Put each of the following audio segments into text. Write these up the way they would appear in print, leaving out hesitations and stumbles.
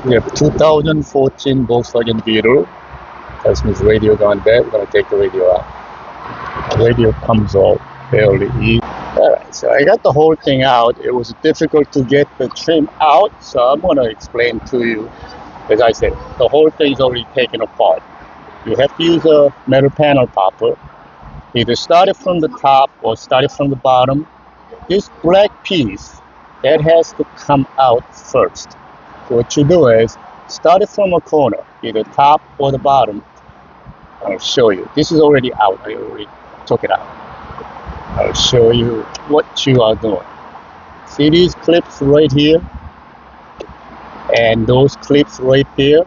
We have 2014 Volkswagen Beetle. Customer's radio gone bad. We're going to take the radio out. The radio comes off fairly easy. Alright, so I got the whole thing out. It was difficult to get the trim out, so I'm going to explain to you. As I said, the whole thing is already taken apart. You have to use a metal panel popper. Either start it from the top or start it from the bottom. This black piece, that has to come out first. So what you do is, start it from a corner, either top or the bottom. I'll show you. This is already out. I already took it out. I'll show you what you are doing. See these clips right here? And those clips right there?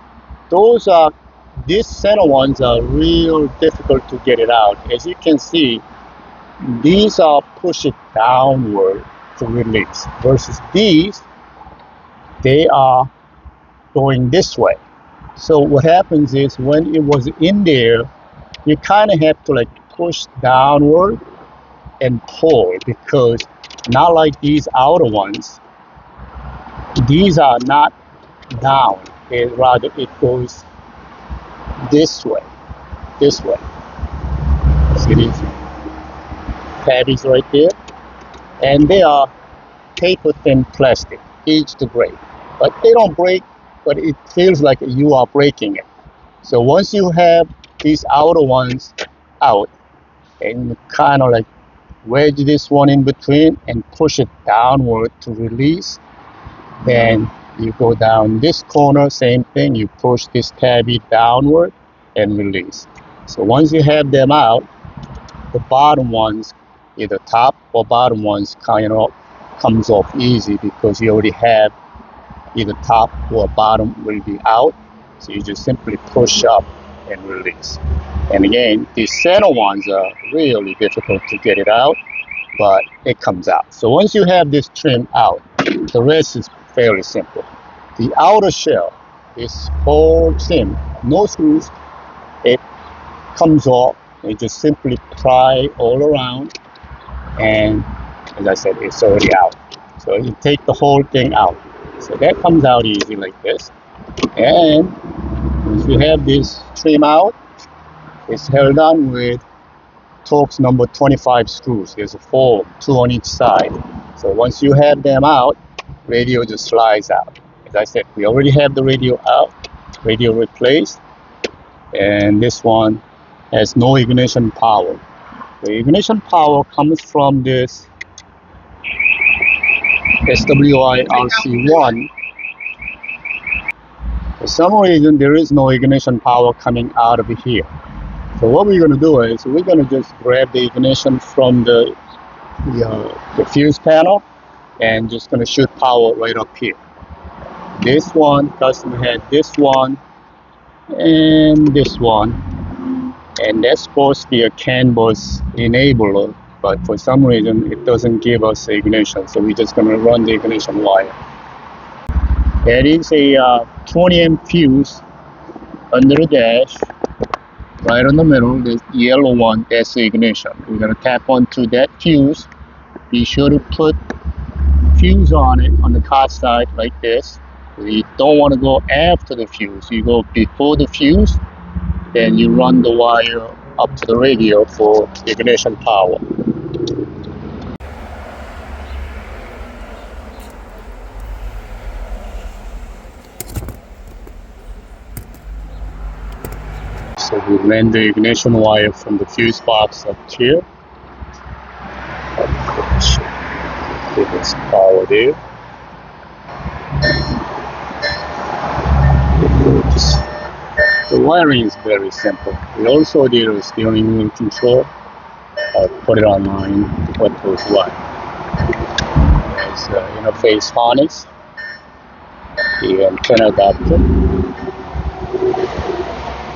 These center ones are real difficult to get it out. As you can see, these are pushed downward to release, versus these, they are going this way. So what happens is when it was in there, you kind of have to like push downward and pull, because not like these outer ones, these are not down, rather it goes this way. See these tabbies right there? And they are paper thin plastic, easy to break. But they don't break, but it feels like you are breaking it. So once you have these outer ones out, and you kind of like wedge this one in between and push it downward to release, then you go down this corner, same thing, you push this tabby downward and release. So once you have them out, the bottom ones, either top or bottom ones, kind of comes off easy, because you already have either top or bottom will be out. So you just simply push up and release. And again, these center ones are really difficult to get it out, but it comes out. So once you have this trim out, the rest is fairly simple. The outer shell, this whole trim, no screws, it comes off. You just simply pry all around, and as I said, it's already out. So you take the whole thing out. So that comes out easy like this. And once you have this trim out, it's held on with Torx number 25 screws. There's a 4, 2 on each side. So once you have them out, radio just slides out. As I said, we already have the radio out, radio replaced, and this one has no ignition power. The ignition power comes from this SWI-RC 1. For some reason, there is no ignition power coming out of here. So what we're going to do is, we're going to just grab the ignition from the fuse panel, and just going to shoot power right up here. This one, customer had this one, and this one. And that's supposed to be a CAN bus enabler, but for some reason it doesn't give us ignition, so we're just going to run the ignition wire. There is a 20 amp fuse under the dash, right on the middle. The yellow one, that's the ignition. We're going to tap onto that fuse. Be sure to put fuse on it on the car side like this. You don't want to go after the fuse, you go before the fuse, then you run the wire up to the radio for ignition power. So we ran the ignition wire from the fuse box up here. Give us power there. The wiring is very simple. We also did a steering wheel control. I'll put it online, what goes what. There's interface harness, the antenna adapter.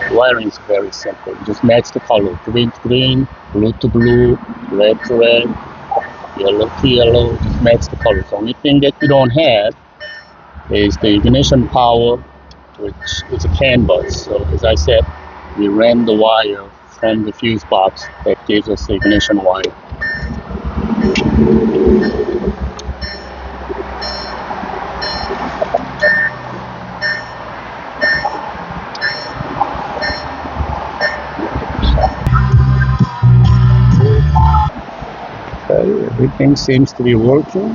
The wiring is very simple. You just match the color, green to green, blue to blue, red to red, yellow to yellow. Just match the colors. The only thing that you don't have is the ignition power, which is a CAN bus. So as I said, we ran the wire from the fuse box that gives us the ignition wire. Okay, everything seems to be working.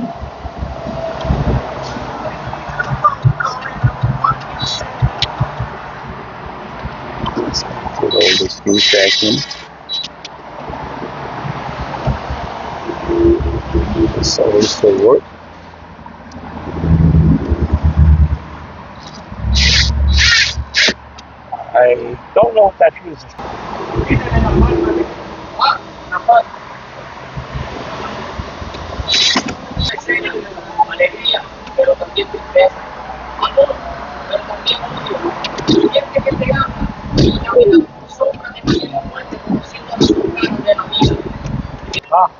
Let's put all the screws back in. This also works. I don't know if that fuse is. Ah.